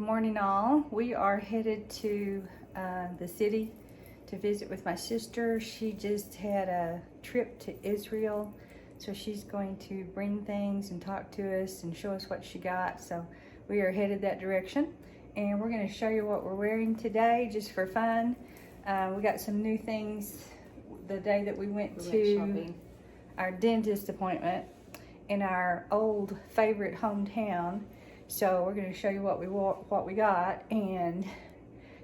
morning all. We are headed to the city to visit with my sister. She just had a trip to Israel, so she's going to bring things and talk to us and show us what she got. So we are headed that direction, and we're going to show you what we're wearing today just for fun. We got some new things the day that we went to our dentist appointment in our old favorite hometown. So we're going to show you what we got. And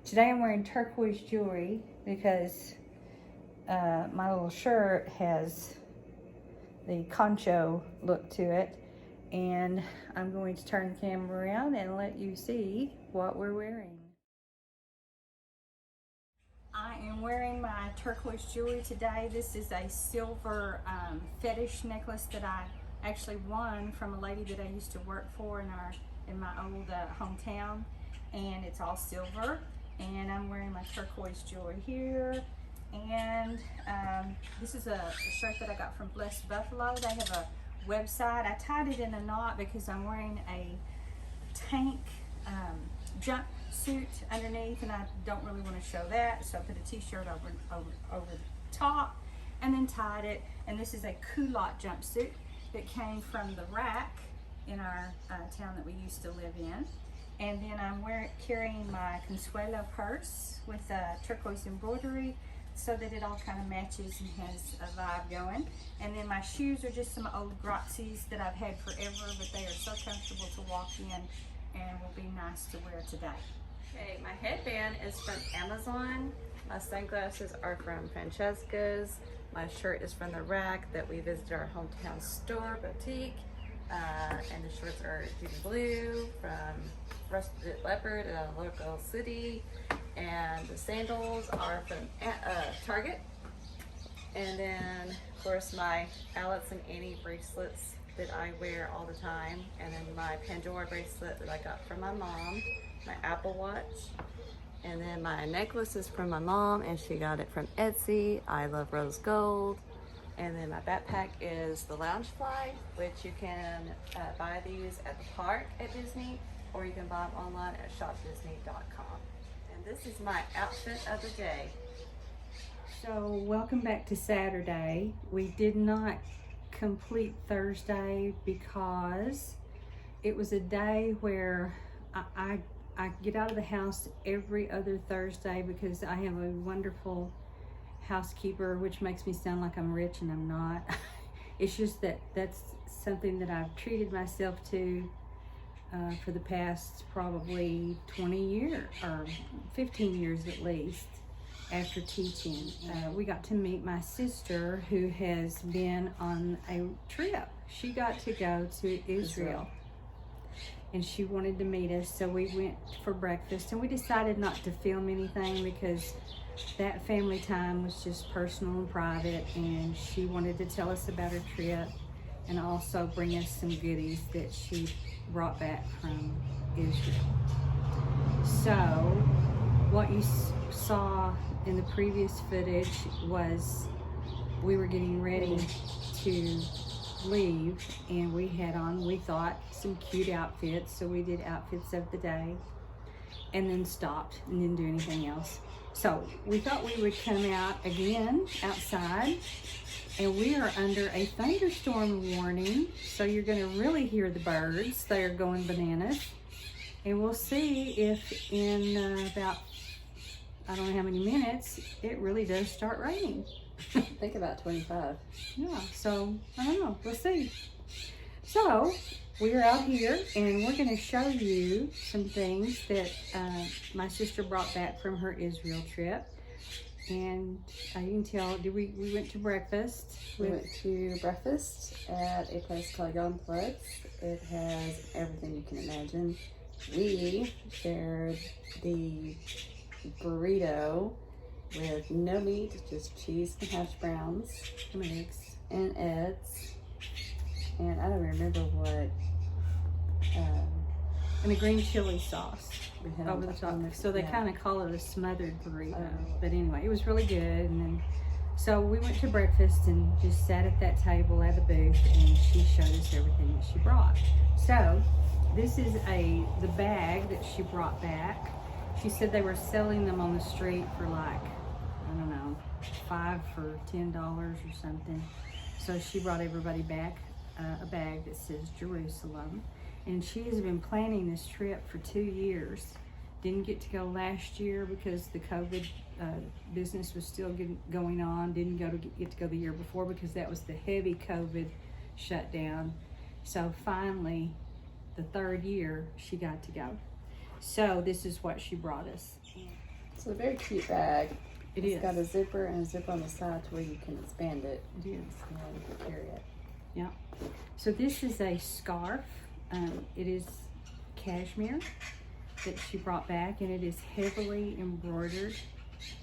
today I'm wearing turquoise jewelry because my little shirt has the concho look to it, and I'm going to turn the camera around and let you see what we're wearing. I am wearing my turquoise jewelry today. This is a silver fetish necklace that I actually won from a lady that I used to work for in my old hometown, and it's all silver. And I'm wearing my turquoise jewelry here, and this is a shirt that I got from Blessed Buffalo. They have a website. I tied it in a knot because I'm wearing a tank jumpsuit underneath, and I don't really want to show that, so I put a t-shirt over the top and then tied it. And this is a culotte jumpsuit that came from the rack in our town that we used to live in. And then I'm carrying my Consuelo purse with turquoise embroidery so that it all kind of matches and has a vibe going. And then my shoes are just some old Grazies that I've had forever, but they are so comfortable to walk in and will be nice to wear today. Okay, my headband is from Amazon. My sunglasses are from Francesca's. My shirt is from the rack that we visited our hometown store, boutique. And the shorts are Judy Blue from Leopard in a local city. And the sandals are from Target. And then, of course, my Alex and Annie bracelets that I wear all the time. And then my Pandora bracelet that I got from my mom. My Apple Watch. And then my necklace is from my mom, and she got it from Etsy. I love rose gold. And then my backpack is the Loungefly, which you can buy these at the park at Disney, or you can buy them online at shopdisney.com. And this is my outfit of the day. So welcome back to Saturday. We did not complete Thursday because it was a day where I get out of the house every other Thursday because I have a wonderful housekeeper, which makes me sound like I'm rich and I'm not. It's just that's something that I've treated myself to for the past probably 20 years or 15 years at least after teaching. We got to meet my sister who has been on a trip. She got to go to Israel. And she wanted to meet us, so we went for breakfast, and we decided not to film anything because that family time was just personal and private, and she wanted to tell us about her trip and also bring us some goodies that she brought back from Israel. So what you saw in the previous footage was we were getting ready to leave, and we had on, we thought, some cute outfits, so we did outfits of the day and then stopped and didn't do anything else. So we thought we would come out again outside, and we are under a thunderstorm warning, so you're going to really hear the birds. They are going bananas, and we'll see if in about, I don't know how many minutes, it really does start raining. I think about 25. Yeah, so I don't know, we'll see. So we're out here, and we're going to show you some things that my sister brought back from her Israel trip. And you can tell, we went to breakfast. We went to breakfast at a place called Untitled. It has everything you can imagine. We shared the burrito with no meat, just cheese and hash browns, Some eggs. and eggs, and I don't remember what. And a green chili sauce We had over the top. So they yeah. kind of call it a smothered burrito. Oh. But anyway, it was really good. And then, so we went to breakfast and just sat at that table at the booth, and she showed us everything that she brought. So This is the bag that she brought back. She said they were selling them on the street for like, I don't know, 5 for $10 or something. So she brought everybody back a bag that says Jerusalem. And she has been planning this trip for 2 years. Didn't get to go last year because the COVID business was still going on. Didn't get to go the year before because that was the heavy COVID shutdown. So finally, the 3rd year, she got to go. So this is what she brought us. It's a very cute bag. It's got a zipper and a zip on the side to where you can expand it. It is. And you can carry it. Yeah. So this is a scarf. It is cashmere that she brought back, and it is heavily embroidered.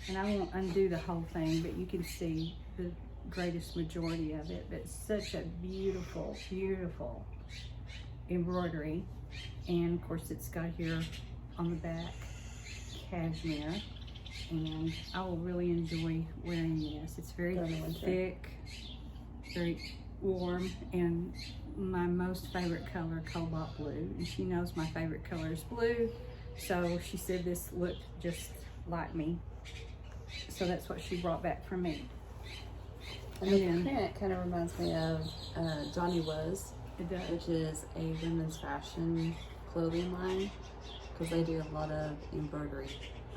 And I won't undo the whole thing, but you can see the greatest majority of it. But it's such a beautiful, beautiful embroidery. And of course it's got here on the back cashmere, and I will really enjoy wearing this. It's very thick, very warm, and my most favorite color, cobalt blue. And she knows my favorite color is blue, so she said this looked just like me. So that's what she brought back for me. And the print kind of reminds me of Johnny Was, which is a women's fashion clothing line, because they do a lot of embroidery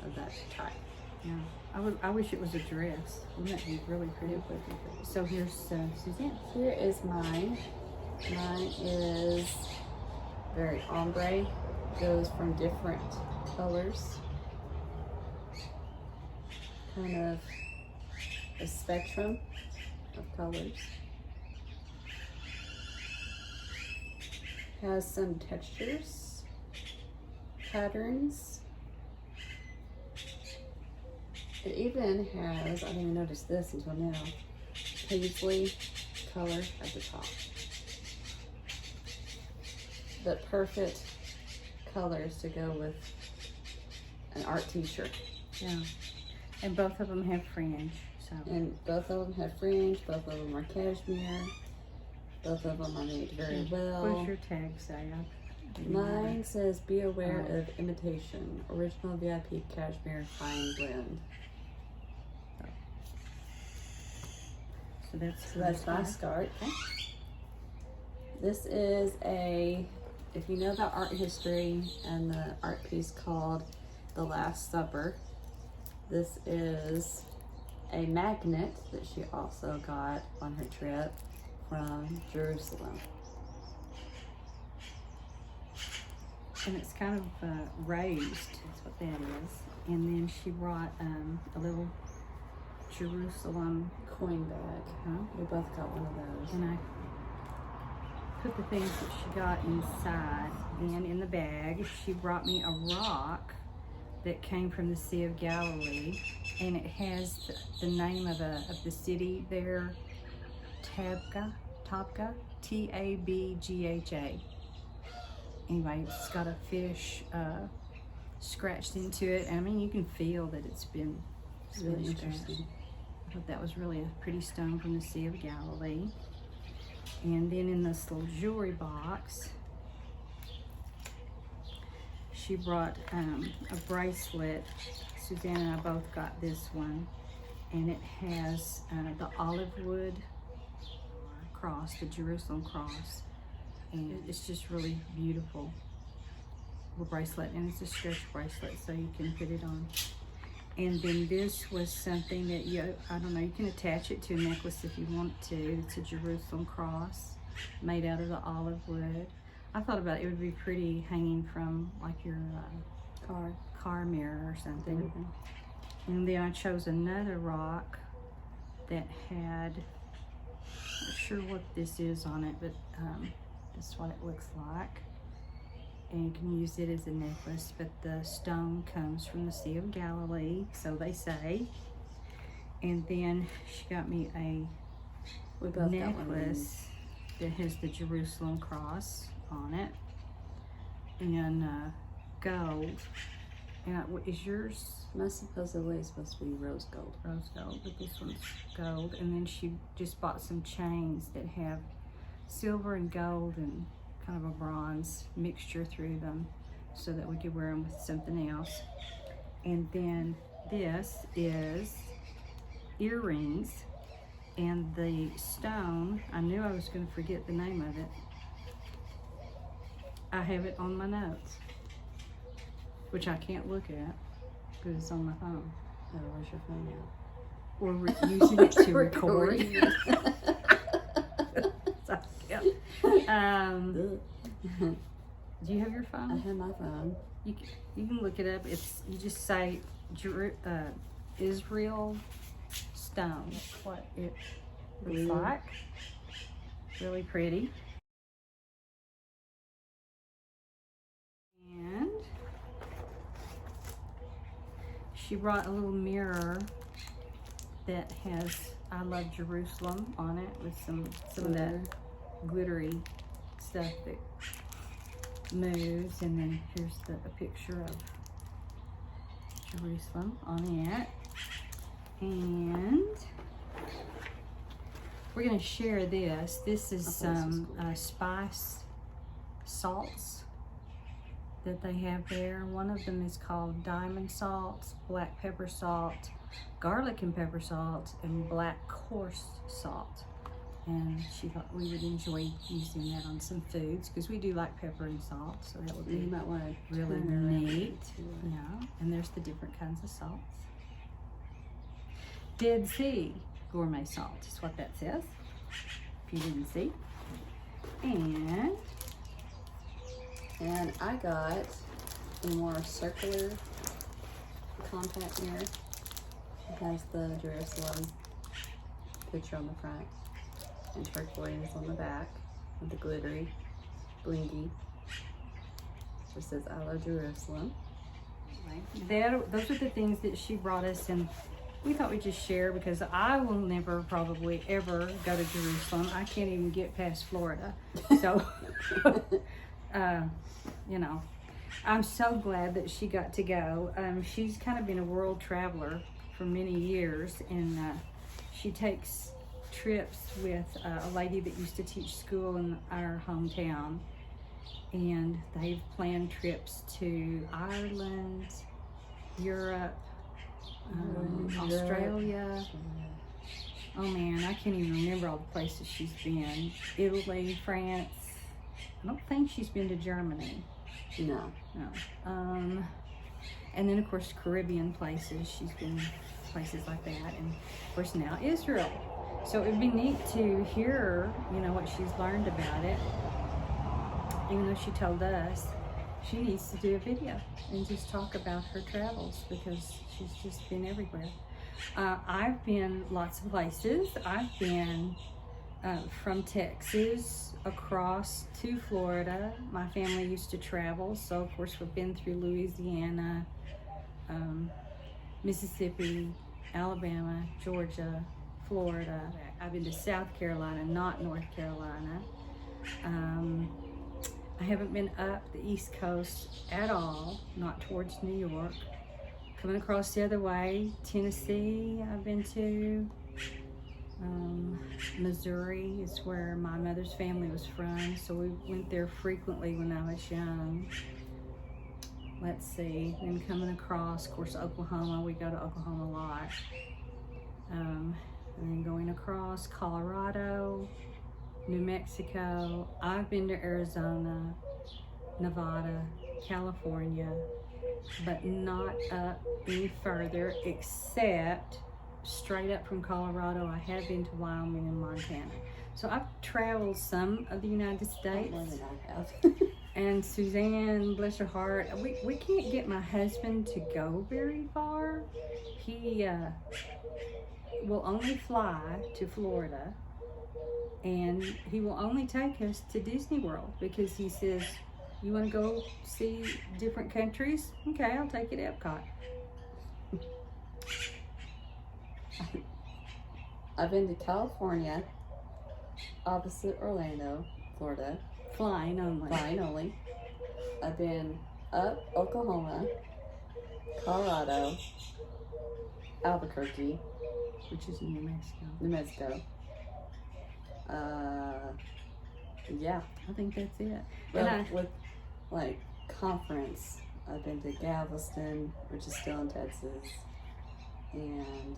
of that type. Yeah, I wish it was a dress. Wouldn't that be really pretty? So here's Suzanne. Here is mine. Mine is very ombre. Goes from different colors. Kind of a spectrum of colors. Has some textures, patterns. It even has, I didn't even notice this until now, paisley color at the top. The perfect colors to go with an art t-shirt. Yeah, and both of them have fringe. So. And both of them have fringe, both of them are cashmere, both of them are made very well. What's your tag say? Mine says, be aware of imitation, original VIP cashmere fine blend. So that's my scarf. Okay. This is if you know the art history and the art piece called The Last Supper, this is a magnet that she also got on her trip from Jerusalem. And it's kind of raised, that's what that is. And then she brought a little Jerusalem coin bag. We both got one of those. And I put the things that she got inside. And in the bag, she brought me a rock that came from the Sea of Galilee, and it has the name of the city there, Tabgha, T-A-B-G-H-A. Anyway, it's got a fish scratched into it, and I mean, you can feel that it's been really interesting. I thought that was really a pretty stone from the Sea of Galilee. And then in this little jewelry box, she brought a bracelet. Suzanne and I both got this one, and it has the olive wood cross, the Jerusalem cross, and it's just really beautiful little bracelet, and it's a stretch bracelet, so you can put it on. And then this was something that I don't know, you can attach it to a necklace if you want to. It's a Jerusalem cross made out of the olive wood. I thought about it would be pretty hanging from like your car mirror or something. Mm-hmm. And then I chose another rock that had, I'm not sure what this is on it, but this is what it looks like. And you can use it as a necklace, but the stone comes from the Sea of Galilee, so they say. And then she got me a necklace that has the Jerusalem cross on it, and gold. And is yours? My supposedly is supposed to be rose gold. Rose gold, but this one's gold. And then she just bought some chains that have silver and gold and kind of a bronze mixture through them so that we could wear them with something else. And then this is earrings, and the stone, I knew I was going to forget the name of it. I have it on my notes, which I can't look at because it's on my phone. Oh, where's your phone at? Or using it to record. So, yeah. Do you have your phone? I have my phone. You can look it up. You just say Israel stone. What it looks like. Really pretty. And she brought a little mirror that has "I Love Jerusalem" on it with some of that glittery stuff that moves, and then here's a picture of Jerusalem on it. And we're going to share this. This is some spice salts that they have there. One of them is called diamond salt, black pepper salt, garlic and pepper salt, and black coarse salt. And she thought we would enjoy using that on some foods because we do like pepper and salt, so that would be You might want to really neat. Yeah, and there's the different kinds of salts. Dead Sea gourmet salt is what that says, if you didn't see. And I got a more circular compact mirror. It has the Jerusalem picture on the front and turquoise on the back with the glittery, blingy. It says "I Love Jerusalem." Those are the things that she brought us, and we thought we'd just share because I will never probably ever go to Jerusalem. I can't even get past Florida. So, you know, I'm so glad that she got to go. She's kind of been a world traveler for many years, and she takes trips with a lady that used to teach school in our hometown, and they've planned trips to Ireland, Europe, Australia. Oh man, I can't even remember all the places she's been. Italy, France. I don't think she's been to Germany. No. And then of course Caribbean places. She's been places like that, and of course now Israel. So it would be neat to hear, you know, what she's learned about it. Even though she told us she needs to do a video and just talk about her travels because she's just been everywhere. I've been lots of places. I've been from Texas across to Florida. My family used to travel, so of course we've been through Louisiana, Mississippi, Alabama, Georgia, Florida. I've been to South Carolina, not North Carolina. I haven't been up the East Coast at all, not towards New York. Coming across the other way, Tennessee I've been to. Missouri is where my mother's family was from, so we went there frequently when I was young. Let's see, then coming across, of course, Oklahoma. We go to Oklahoma a lot. And then going across Colorado, New Mexico. I've been to Arizona, Nevada, California, but not up any further, except straight up from Colorado. I have been to Wyoming and Montana. So I've traveled some of the United States. More than I have. And Suzanne, bless her heart, we can't get my husband to go very far. He will only fly to Florida, and he will only take us to Disney World because he says, you want to go see different countries? Okay, I'll take you to Epcot. I've been to California, opposite Orlando, Florida. Flying only. I've been up Oklahoma, Colorado, Albuquerque, Which is in New Mexico. New Mexico, Yeah. I think that's it. Well, And with like conference, I've been to Galveston, which is still in Texas, and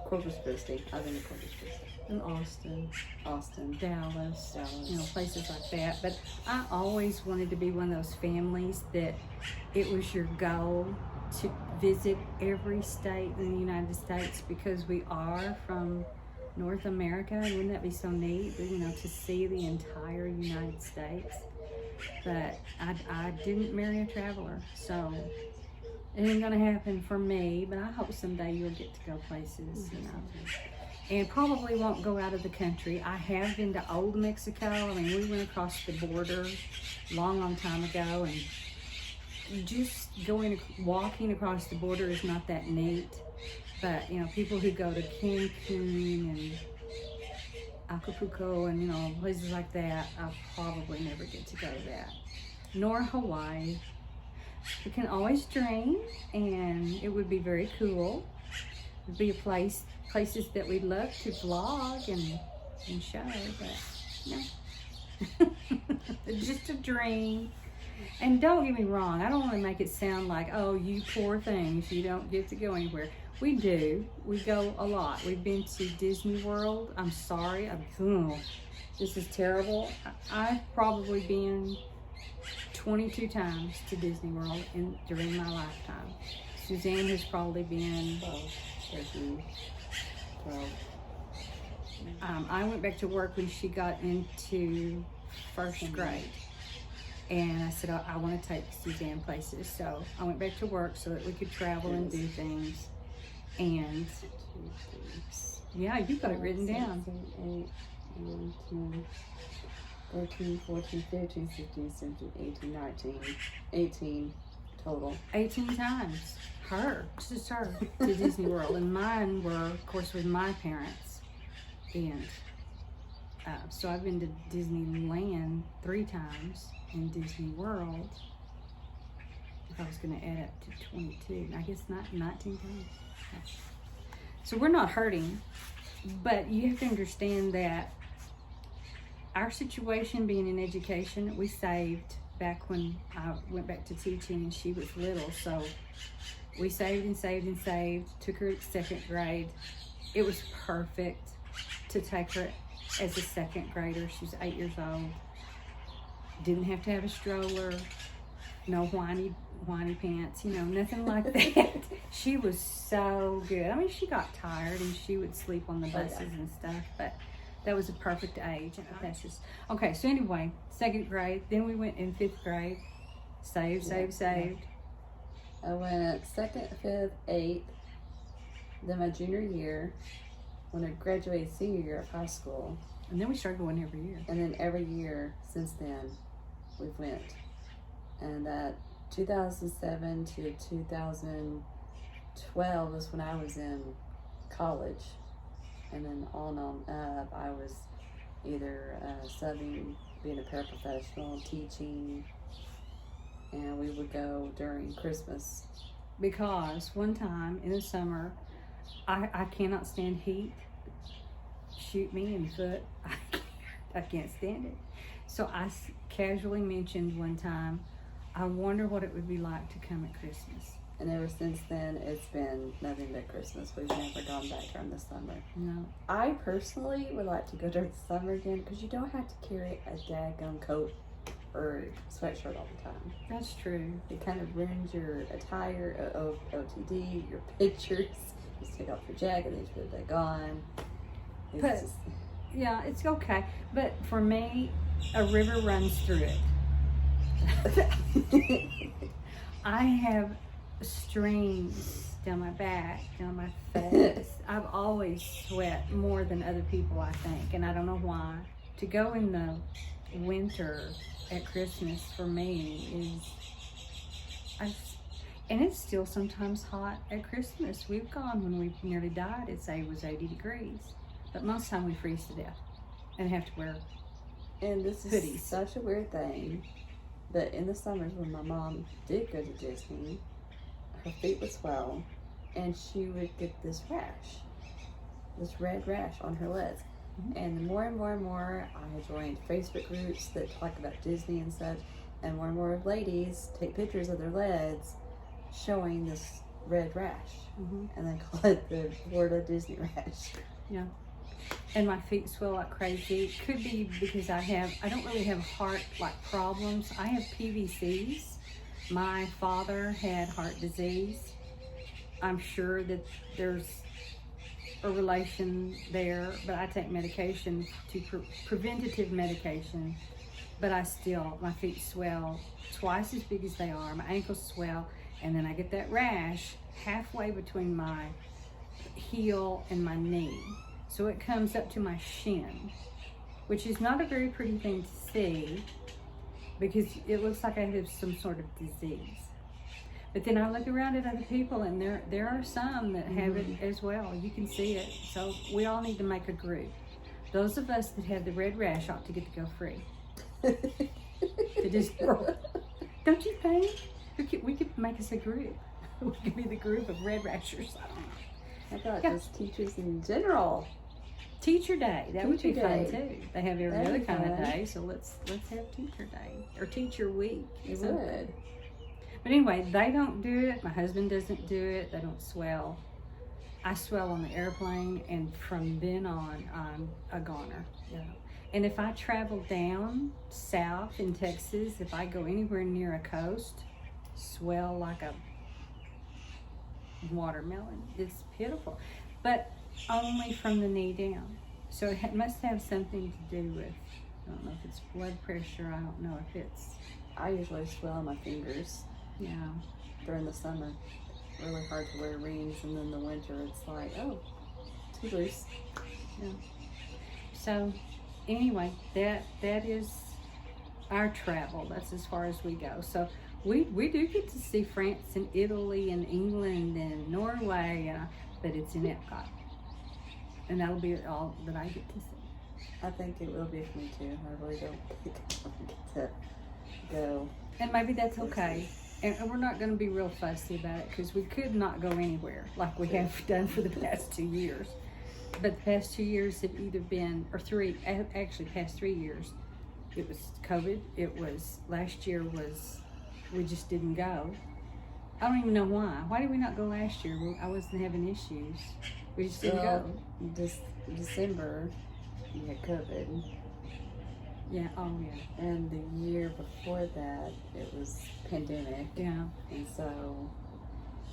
Corpus Christi. I've been to Corpus Christi. in Austin, Dallas, Dallas. places like that. But I always wanted to be one of those families that it was your goal to visit every state in the United States, because we are from North America, and wouldn't that be so neat, to see the entire United States? But I didn't marry a traveler, so it ain't gonna happen for me, but I hope someday you'll get to go places, And probably won't go out of the country. I have been to old Mexico. I mean, we went across the border long time ago, and just walking across the border is not that neat. But, people who go to Cancun and Acapulco and, places like that, I'll probably never get to go to that. Nor Hawaii. We can always dream, and it would be very cool. It'd be places that we'd love to vlog and show, but no. It's just a dream. And don't get me wrong, I don't want to make it sound like, oh, you poor things, you don't get to go anywhere. We do. We go a lot. We've been to Disney World. I'm sorry. This is terrible. I've probably been 22 times to Disney World during my lifetime. Suzanne has probably been 13, 12. I went back to work when she got into first grade. And I said, I want to take Suzanne places. So I went back to work so that we could travel and do things. And yeah, you've got it written down. 8, 9, 10, 13, 14, 15, 16, 17, 18, 19, 18 total. 18 times. Just her, to Disney World. And mine were, of course, with my parents. And so I've been to Disneyland 3 times, and Disney World, if I was going to add up to 22, I guess not 19 times. So we're not hurting, but you have to understand that our situation being in education, we saved back when I went back to teaching and she was little. So we saved and saved and saved, took her at 2nd grade. It was perfect to take her as a 2nd grader. She was 8 years old. Didn't have to have a stroller, no whiny pants, nothing like that. She was so good. I mean, she got tired and she would sleep on the buses and stuff, but that was a perfect age. That's just okay. So anyway, 2nd grade. Then we went in 5th grade. Saved. I went 2nd, 5th, 8th. Then my junior year, when I graduated senior year of high school. And then we started going every year. And then every year since then, we've went. And 2007 to 2012 was when I was in college. And then on up, I was either subbing, being a paraprofessional, teaching, and we would go during Christmas. Because one time in the summer, I cannot stand heat. Shoot me in the foot. I can't stand it. So I casually mentioned one time, I wonder what it would be like to come at Christmas. And ever since then, it's been nothing but Christmas. We've never gone back during the summer. No. I personally would like to go during the summer again because you don't have to carry a daggum coat or sweatshirt all the time. That's true. It kind of ruins your attire, OTD, your pictures. You just take off your jacket, then you put it back on. Yeah, it's okay. But for me, a river runs through it. I have streams down my back, down my face. I've always sweat more than other people, I think, and I don't know why. To go in the winter at Christmas for me is, and it's still sometimes hot at Christmas. We've gone when we nearly died, it was 80 degrees. But most of the time we freeze to death and have to wear and this is hoodies. Such a weird thing, but in the summers when my mom did go to Disney, her feet would swell and she would get this rash, this red rash on her legs. And the more and more and more I joined Facebook groups that talk about Disney and such, and more ladies take pictures of their legs showing this red rash. And they call it the Florida Disney rash. Yeah. And my feet swell like crazy. It could be because I don't really have heart-like problems. I have PVCs. My father had heart disease. I'm sure that there's a relation there, but I take medication to preventative medication, but my feet swell twice as big as they are. My ankles swell, and then I get that rash halfway between my heel and my knee. So it comes up to my shin, which is not a very pretty thing to see because it looks like I have some sort of disease. But then I look around at other people, and there are some that have it as well. You can see it. So we all need to make a group. Those of us that have the red rash ought to get to go free. To just don't you think? We could make us a group. We could be the group of red rashers. I don't know. I thought just teachers in general. Teacher Day. That would be fun Day. too. They have every other kind of day, so let's have Teacher Day or Teacher Week. It would. But anyway, they don't do it. My husband doesn't do it. They don't swell. I swell on the airplane, and from then on, I'm a goner. Yeah. And if I travel down south in Texas, if I go anywhere near a coast, swell like a watermelon. It's pitiful, but only from the knee down. So it must have something to do with, I don't know if it's blood pressure. I don't know if it's. I usually swell my fingers. Yeah. During the summer, really hard to wear rings, and then the winter, it's like, oh, too loose. Yeah. So, anyway, that is our travel. That's as far as we go. So we do get to see France and Italy and England and Norway, but it's in Epcot, and that'll be all that I get to see. I think it will be for me too. I really don't think I'll get to go. And maybe that's okay. And we're not going to be real fussy about it because we could not go anywhere like we have done for the past 2 years. But the past 2 years have either been, or past 3 years, it was COVID. It was, last year was, we just didn't go. I don't even know why. Why did we not go last year? I wasn't having issues. We just didn't go. December, you had COVID. Yeah, oh yeah. And the year before that, it was pandemic. Yeah. And so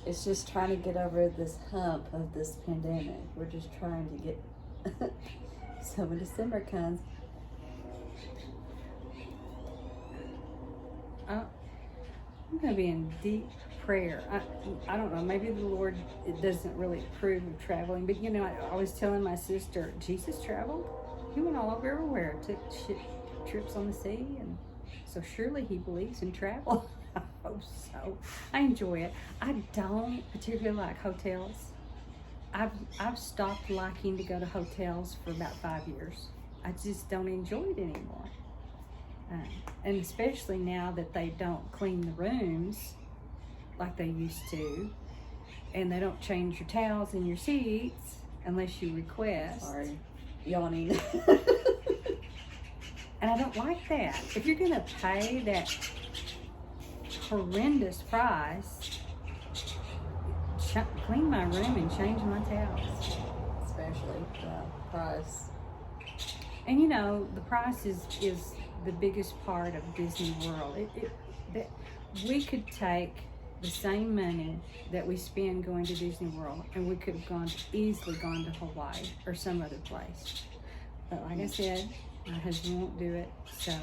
it's just trying to get over this hump of this pandemic. We're just trying to get. So when December comes, I'm going to be in deep prayer. I don't know, maybe the Lord doesn't really approve of traveling, but you know, I was telling my sister, Jesus traveled. He went all over everywhere, took trips on the sea, and so surely he believes in travel. I hope so. I enjoy it. I don't particularly like hotels. I've stopped liking to go to hotels for about 5 years. I just don't enjoy it anymore. And especially now that they don't clean the rooms like they used to, and they don't change your towels in your seats unless you request. Sorry, yawning. And I don't like that. If you're gonna pay that horrendous price, clean my room and change my towels. Especially the price. And you know, the price is the biggest part of Disney World. We could take the same money that we spend going to Disney World, and we could have easily gone to Hawaii or some other place. But like I said, my husband won't do it, so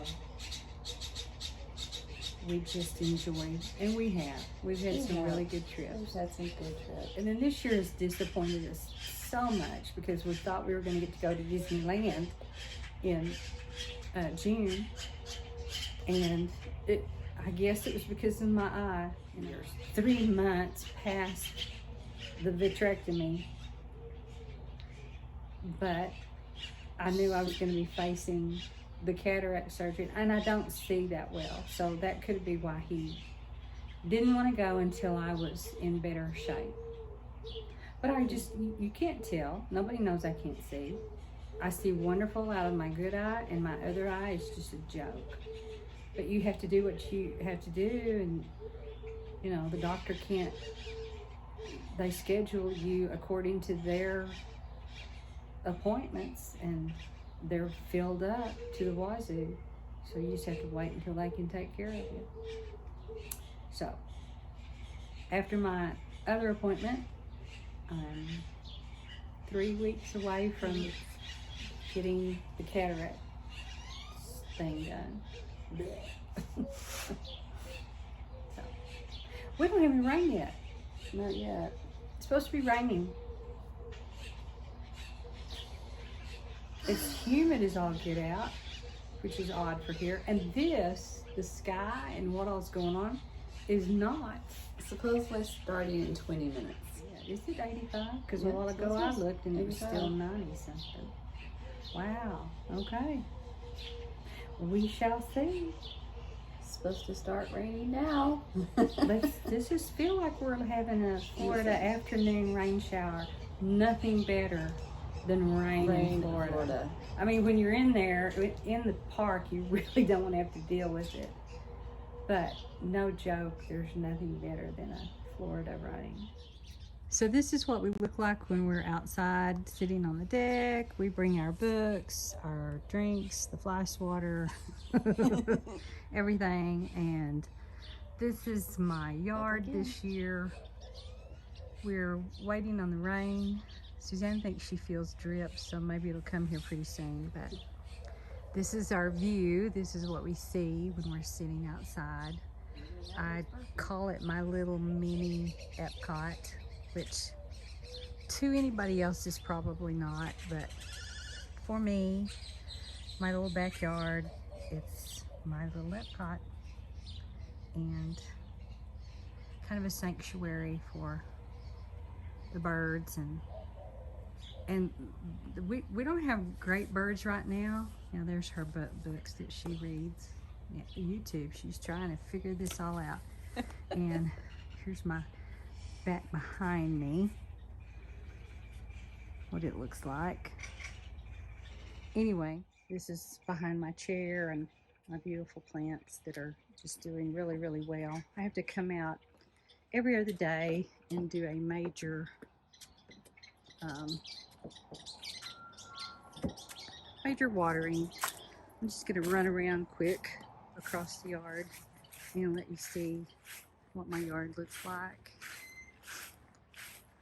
we just enjoyed, and we've had some really good trips. We've had some good trips. And then this year has disappointed us so much because we thought we were going to get to go to Disneyland in June, and I guess it was because of my eye. And there's 3 months past the vitrectomy, but I knew I was going to be facing the cataract surgery, and I don't see that well, so that could be why he didn't want to go until I was in better shape. But you can't tell. Nobody knows I can't see. I see wonderful out of my good eye, and my other eye is just a joke. But you have to do what you have to do, and you know, the doctor can't, they schedule you according to their appointments, and they're filled up to the wazoo. So you just have to wait until they can take care of you. So, after my other appointment, I'm 3 weeks away from getting the cataract thing done. So, we don't have any rain yet. Not yet. It's supposed to be raining. It's humid as all get out, which is odd for here. And this, the sky and what all's going on, is not. Supposedly starting in 20 minutes. Yeah, is it 85? Because a Yeah, while ago I looked and it was 85. still 90 something. Wow. Okay. We shall see. It's supposed to start raining now. This just feel like we're having a Florida afternoon rain shower. Nothing better than rain in Florida. I mean, when you're in there, in the park, you really don't want to have to deal with it. But no joke, there's nothing better than a Florida rain. So this is what we look like when we're outside sitting on the deck. We bring our books, our drinks, the fly swatter, everything. And this is my yard this year. We're waiting on the rain. Suzanne thinks she feels drips, so maybe it'll come here pretty soon. But this is our view. This is what we see when we're sitting outside. I call it my little mini Epcot, which to anybody else is probably not, but for me, my little backyard, it's my little Epcot, and kind of a sanctuary for the birds. And we don't have great birds right now. You know, there's her books that she reads. Yeah, YouTube, she's trying to figure this all out. And here's my back behind me, what it looks like. Anyway, this is behind my chair and my beautiful plants that are just doing really, really well. I have to come out every other day and do a major watering. I'm just going to run around quick across the yard and let you see what my yard looks like.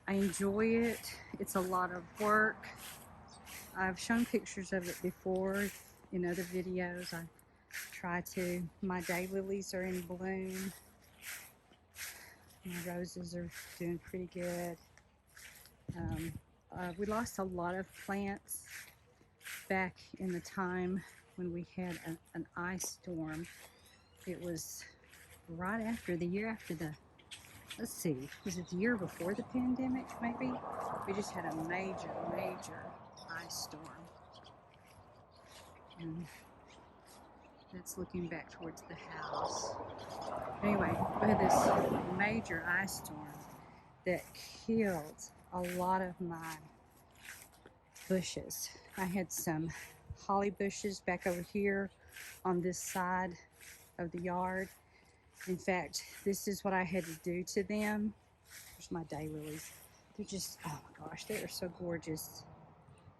I enjoy it. It's a lot of work. I've shown pictures of it before in other videos. I try to. My daylilies are in bloom. My roses are doing pretty good. We lost a lot of plants back in the time when we had an ice storm. It was right after, the year after the, let's see, was it the year before the pandemic maybe? We just had a major ice storm. And that's looking back towards the house. Anyway, we had this major ice storm that killed a lot of my bushes. I had some holly bushes back over here on this side of the yard. In fact, this is what I had to do to them. There's my daylilies. They're just, oh my gosh, they are so gorgeous.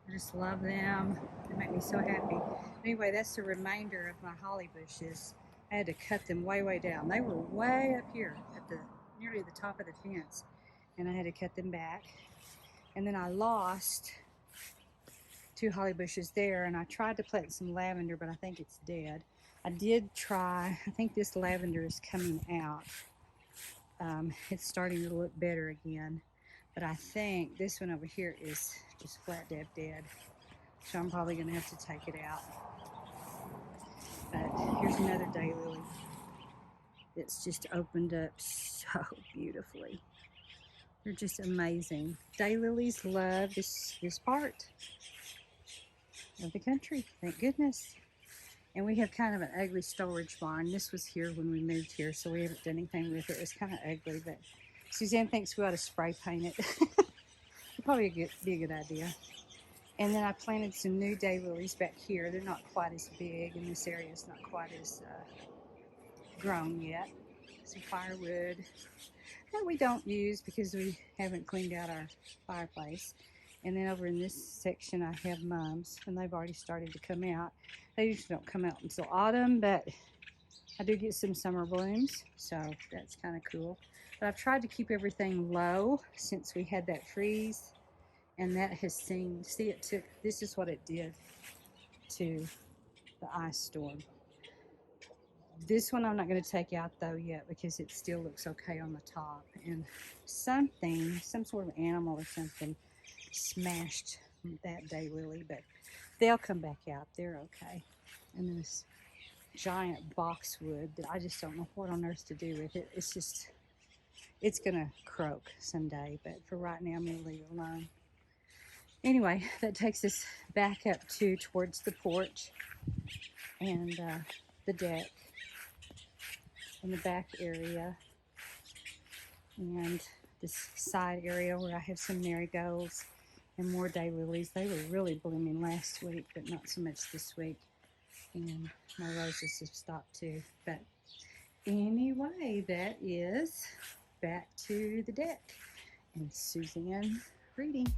I just love them. They make me so happy. Anyway, that's the remainder of my holly bushes. I had to cut them way down. They were way up here at nearly the top of the fence, and I had to cut them back. And then I lost 2 holly bushes there, and I tried to plant some lavender, but I think it's dead. I did try, I think this lavender is coming out. It's starting to look better again, but I think this one over here is just flat dead. So I'm probably gonna have to take it out. But here's another daylily that's just opened up so beautifully. They're just amazing. Daylilies love this part of the country, thank goodness. And we have kind of an ugly storage barn. This was here when we moved here, so we haven't done anything with it. It's kind of ugly, but Suzanne thinks we ought to spray paint it. Probably be a good idea. And then I planted some new daylilies back here. They're not quite as big, and this area is not quite as grown yet. Some firewood that we don't use because we haven't cleaned out our fireplace. And then over in this section I have mums, and they've already started to come out. They usually don't come out until autumn, but I do get some summer blooms, so that's kind of cool. But I've tried to keep everything low since we had that freeze, and that has seen, see, it took, this is what it did to the ice storm. This one I'm not going to take out though yet because it still looks okay on the top, and something, some sort of animal or something smashed that daylily, but they'll come back out. They're okay. And then this giant boxwood that I just don't know what on earth to do with it. It's just, it's gonna croak someday, but for right now I'm gonna leave it alone. Anyway, that takes us back up towards the porch and the deck and the back area and this side area where I have some marigolds and more daylilies. They were really blooming last week, but not so much this week. And my roses have stopped too. But anyway, that is back to the deck and Suzanne reading.